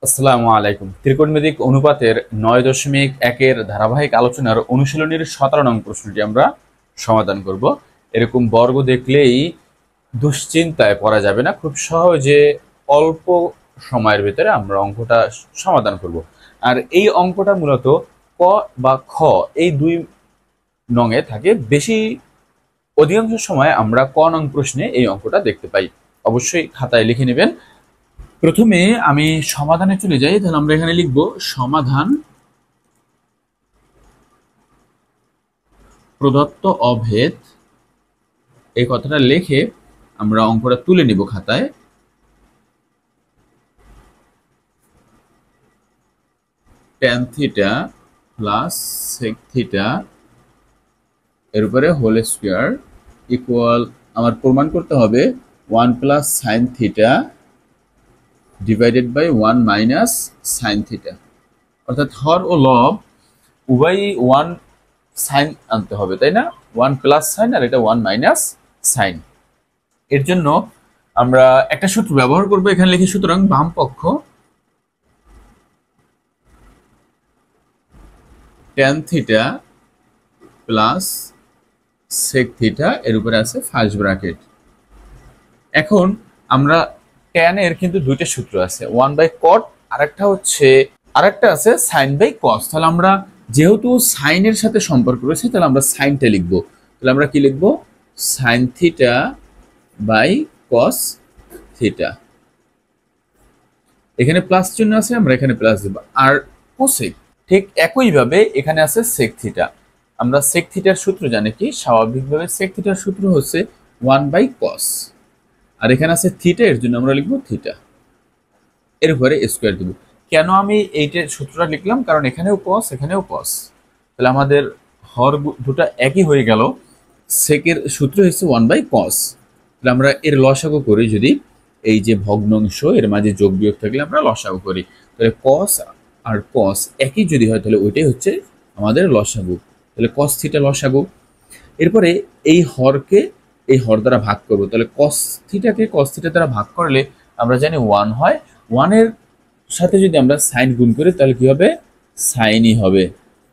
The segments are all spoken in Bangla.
আসসালামু আলাইকুম। ত্রিকোণমিতিক অনুপাতের ৯.১-এর ধারাবাহিক আলোচনার অনুশীলনীর ১৭ নং প্রশ্নটি আমরা সমাধান করব। এরকম বর্গ দেখলেই দুশ্চিন্তায় পড়া যাবে না, খুব সহজে অল্প সময়ের ভিতরে আমরা অঙ্কটা সমাধান করব। আর এই অঙ্কটা মূলত ক বা খ এই দুই নঙে থাকে। অধিকাংশ সময় আমরা ক নং প্রশ্নে এই অঙ্কটা দেখতে পাই। অবশ্যই খাতায় লিখে নেবেন। প্রথমে আমি সমাধানে চলে যাই, তাহলে আমরা এখানে লিখব সমাধান প্রদত্ত অভেদ। এই কথাটা লিখে আমরা অঙ্কটা তুলে নিব খাতায়। tan theta plus sec theta এর উপরে হোল স্কয়ার ইকুয়াল আমার প্রমাণ করতে হবে 1 plus sin theta divided by 1 minus sin theta. অর্থাৎ হর ও লব উভয়ই 1 সাইন আনতে হবে, তাই না? 1 প্লাস সাইন আর এটা 1 মাইনাস সাইন। এর জন্য আমরা একটা সূত্র ব্যবহার করব, এখানে লিখি সুতরাং বাম পক্ষ tan theta plus sec theta এর উপরে আছে ফার্স্ট ব্র্যাকেট। এখন আমরা tan এর কিন্তু দুইটা সূত্র আছে, 1/cot আরেকটা আছে sin বাই cos। তাহলে আমরা যেহেতু সাইনের সাথে সম্পর্ক রয়েছে, তাহলে আমরা সাইনটা লিখব। তাহলে আমরা কি লিখব? sin theta by cos theta. এখানে প্লাস চিহ্ন আছে, আমরা এখানে প্লাস দেব। আর কোসেক ঠিক একইভাবে এখানে আছে sec থিটা। আমরা sec থিটার সূত্র জানি কি? স্বাভাবিকভাবে sec থিটার সূত্র হচ্ছে 1/cos। আর এখানে আছে থিটা, এর জন্য আমরা লিখব থিটা। এর উপরে স্কয়ার দেব। কেন আমি এইটার সূত্রটা লিখলাম? কারণ এখানেও cos এখানেও cos, তাহলে আমাদের হর দুটো একই হয়ে গেল। সেকের সূত্র হচ্ছে 1/cos। তাহলে আমরা এর লসাগু করি, যদি এই যে ভগ্নাংশ এর মাঝে যোগ বিয়োগ থাকলে আমরা লসাগু করি, তাহলে cos আর cos একই যদি হয় তাহলে ওইটাই হচ্ছে আমাদের লসাগু। তাহলে cos থিটা লসাগু। এরপরে এই হরকে এই হর দ্বারা ভাগ করব, তাহলে cos থিটাকে cos থিটা দ্বারা ভাগ করলে আমরা জানি 1 হয়। 1 এর সাথে যদি আমরা সাইন গুণ করি তাহলে কি হবে? সাইনই হবে।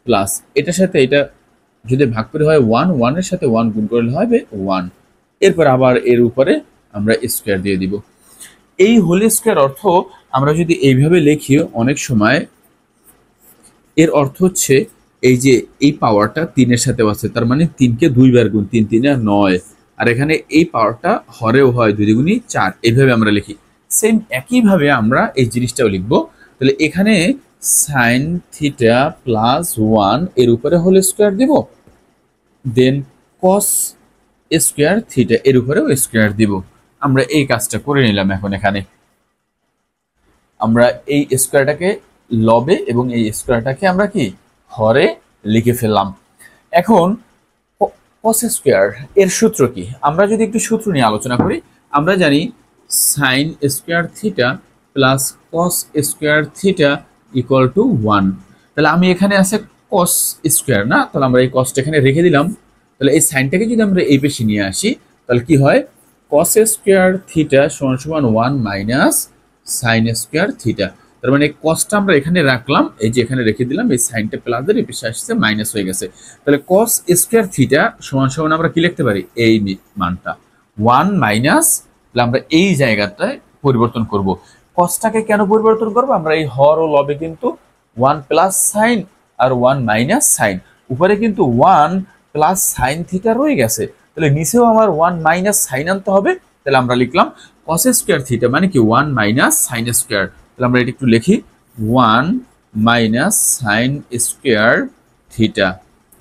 প্লাস এটার সাথে এটা যদি ভাগ করে হয় 1, 1 এর সাথে 1 গুণ করলে হবে 1। এরপর আবার এর উপরে আমরা স্কয়ার দিয়ে দিব। এই হোল স্কয়ার অর্থ আমরা যদি এইভাবে লিখি, অনেক সময় এর অর্থ হচ্ছে এই যে এই পাওয়ারটা 3 এর সাথে আছে, তার মানে 3 কে 2 বার গুণ, 3 3 9। আর এখানে এই পাওয়ারটা হরেও হয় 2 দুগুণী 4, এইভাবে আমরা লিখি। সেম একইভাবে আমরা এই জিনিসটাও লিখব। তাহলে এখানে sin থিটা প্লাস 1 এর উপরে হোল স্কয়ার দিব, দেন cos স্কয়ার থিটা এর উপরেও স্কয়ার দিব। আমরা এই কাজটা করে নিলাম। এখন এখানে আমরা এই স্কয়ারটাকে লবে এবং এই স্কয়ারটাকে আমরা কি হরে লিখে ফেললাম। এখন cos স্কয়ার এর সূত্র কি? আমরা যদি একটু সূত্র নিয়ে আলোচনা করি, আমরা জানি sin square theta plus cos square theta equal to 1। তাহলে আমি এখানে আছে cos স্কয়ার না, তাহলে আমরা এই cosটা এখানে রেখে দিলাম। তাহলে এই সাইনটাকে যদি আমরা এই পাশে নিয়ে আসি তাহলে কি হয়? cos স্কয়ার থিটা সমান সমান 1 মাইনাস sin স্কয়ার থিটা। তার মানে cosটা আমরা এখানে রাখলাম, এই যে এখানে রেখে দিলাম, এই সাইনটা প্লাস এর পেছনে আসছে মাইনাস হয়ে গেছে। তাহলে cos স্কয়ার থিটা সমান সমান আমরা কি লিখতে পারি? এই মানটা 1 মাইনাস, তাহলে আমরা এই জায়গাটায় পরিবর্তন করব। cosটাকে কেন পরিবর্তন করব? আমরা এই হর ও লবে কিন্তু 1 প্লাস সাইন আর 1 মাইনাস সাইন, উপরে কিন্তু 1 প্লাস সাইন থিটা রয়ে গেছে, তাহলে নিচেও আমার 1 মাইনাস সাইন আনতে হবে। তাহলে আমরা লিখলাম cos স্কয়ার থিটা মানে কি 1 মাইনাস সাইন স্কয়ার। তাহলে আমরা এটা একটু লিখি 1 মাইনাস সাইন স্কয়ার থিটা।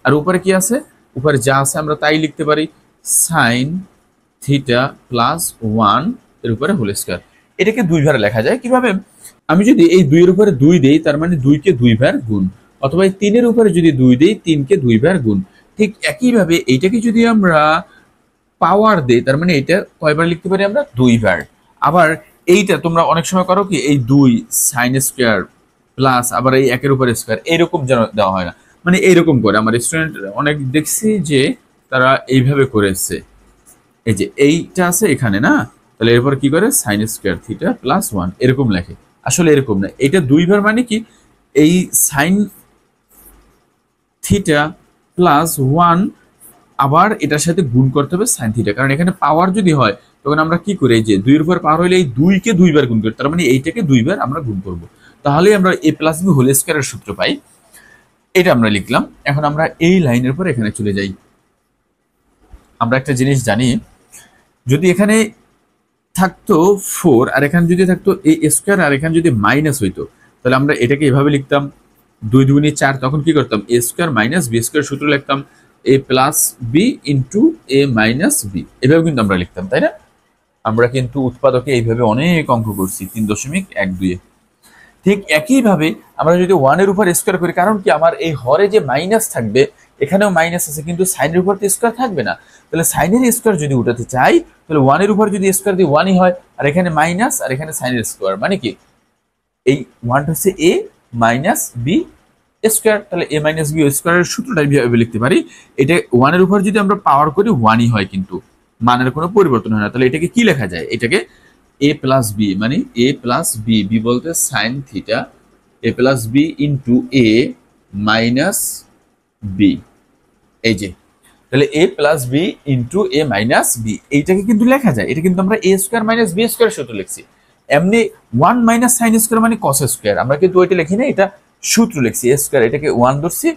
আর উপরে কি আছে? উপরে যা আছে আমরা তাই লিখতে পারি, সাইন থিটা প্লাস 1 এর উপরে হোল স্কয়ার। এটাকে দুই ভাবে লেখা যায় কিভাবে? আমি যদি এই 2 এর উপরে 2 দেই, তার মানে 2 কে 2 বার গুণ, অথবা এই 3 এর উপরে যদি 2 দেই, 3 কে 2 বার গুণ। ঠিক একইভাবে এইটাকে যদি আমরা পাওয়ার দেই, তার মানে এটা কয়বার লিখতে পারি আমরা? 2 বার। আবার এইটা তোমরা অনেক সময় করো কি, এই 2 সাইন স্কয়ার প্লাস আবার এই 1 এর উপরে স্কয়ার, এইরকম যেন দেওয়া হয় না, মানে এইরকম করে আমার স্টুডেন্ট অনেক দেখছি যে তারা এইভাবে করেছে। এই যে এইটা আছে এখানে না, তাহলে এরপর কি করে? সাইন স্কয়ার থিটা প্লাস 1 এরকম লেখে। আসলে এরকম না, এটা দুইবার মানে কি এই সাইন থিটা প্লাস ওয়ান আবার এটার সাথে গুণ করতে হবে সাইন থিটা, কারণ এখানে পাওয়ার যদি হয় তখন আমরা কি করি, এই যে দুইয়ের উপর পাওয়ার হলে এই দুইকে দুইবার গুণ করি, তার মানে এইটাকে দুইবার আমরা গুণ করব, তাহলে আমরা এ প্লাস বি হোল স্কয়ারের সূত্র পাই। এটা আমরা লিখলাম। এখন আমরা এই লাইনের পর এখানে চলে যাই। আমরা একটা জিনিস জানি, যদি এখানে থাকতো 4 আর এখানে যদি থাকতো এ স্কয়ার আর এখানে যদি মাইনাস হইতো, তাহলে আমরা এটাকে এভাবে লিখতাম 2 দুগুণে 4, তখন কি করতাম এ স্কয়ার মাইনাস বি স্কয়ার সূত্র লিখতাম এ প্লাস বি ইন্টু এ মাইনাস বি, এভাবে কিন্তু আমরা লিখতাম, তাই না? আমরা কিন্তু উৎপাদকে এইভাবে অনেক অঙ্ক করছি 3.12-এ। ঠিক একইভাবে আমরা যদি 1 এর উপর স্কয়ার করি, কারণ কি আমার এই হরে যে মাইনাস থাকবে এখানেও মাইনাস আছে, কিন্তু সাইনের উপর তো স্কয়ার থাকবে না, তাহলে সাইনের স্কয়ার যদি উঠাতে চাই তাহলে 1 এর উপর যদি স্কয়ার দিই 1ই হয়, আর এখানে মাইনাস আর এখানে সাইনের স্কয়ার, মানে কি এই 1টা হচ্ছে এ মাইনাস বি স্কয়ার, তাহলে এ মাইনাস বি স্কয়ারের সূত্রটা এইভাবে লিখতে পারি। এটা 1 এর উপর যদি আমরা পাওয়ার করি 1ই হয়, কিন্তু মানের কোনো পরিবর্তন হয় না, তাহলে এটাকে কি লেখা যায়, এটাকে এ প্লাস বি, মানে এ প্লাস বি, বি বলতে সাইন থিটা, এ প্লাস বি ইন্টু এ মাইনাস বি, এই যে তাহলে এ প্লাস বি ইন্টু এ মাইনাস বি, এইটাকে কিন্তু লেখা যায়, এটা কিন্তু আমরা এ স্কয়ার মাইনাস বি স্কয়ার সূত্র লিখছি। এমনি 1 মাইনাস সাইন স্কয়ার মানে কস স্কয়ার, আমরা কিন্তু ওইটা লিখি না, এটা সূত্র লিখছি এ স্কয়ার, এটাকে 1 ধরছি,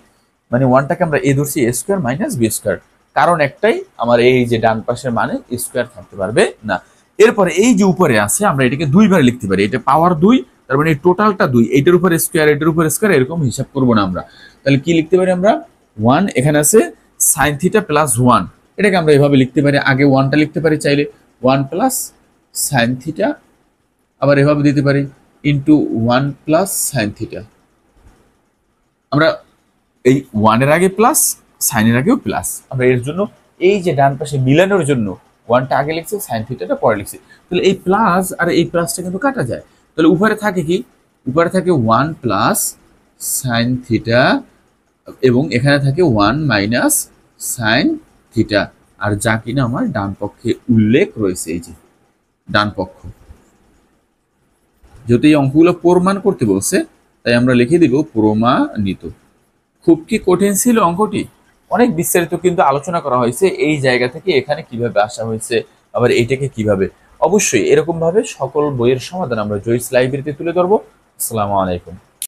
মানে 1টাকে আমরা এ ধরছি এ স্কয়ার মাইনাস বি স্কয়ার, কারণ একটাই, আমার এই যে ডান পাশের মানে স্কয়ার থাকতে পারবে না। এরপরে এই যে উপরে আছে আমরা এটাকে দুইবার লিখতে পারি, এটা পাওয়ার 2, তার মানে টোটালটা 2, এইটার উপর স্কয়ার এটার উপর স্কয়ার, এরকম হিসাব করব না আমরা। তাহলে কি লিখতে পারি আমরা, 1 এখানে আছে সাইন থিটা প্লাস 1, এটাকে আমরা এভাবে লিখতে পারি, আগে 1টা লিখতে পারি চাইলে 1 প্লাস সাইন থিটা, আবার এভাবে দিতে পারি ইন্টু 1 প্লাস সাইন থিটা। আমরা এই 1 এর আগে প্লাস সাইনের আগেও প্লাস, আমরা এর জন্য এই যে ডান পাশে মিলানোর জন্য 1টা আগে লিখছি সাইন থিটাটা পরে লিখছি, তাহলে এই প্লাস আর এই প্লাসটা কিন্তু কাটা যায়, তাহলে উপরে থাকে কি, উপরে থাকে 1 প্লাস সাইন থিটা এবং এখানে থাকে 1 মাইনাস সাইন থিটা, আর যা কিনা আমার ডান পক্ষে উল্লেখ রয়েছে, এই যে ডান পক্ষ। যেহেতু এই অঙ্কগুলো প্রমাণ করতে বলছে তাই আমরা লিখে দিব প্রমাণিত। খুব কি কঠিন ছিল অঙ্কটি? অনেক বিস্তারিত কিন্তু আলোচনা করা হয়েছে, এই জায়গা থেকে এখানে কিভাবে আসা হয়েছে, আবার এইটাকে কিভাবে। অবশ্যই এরকম ভাবে সকল বইয়ের সমাধান আমরা জয়স লাইব্রেরিতে তুলে ধরবো। আসসালামু আলাইকুম।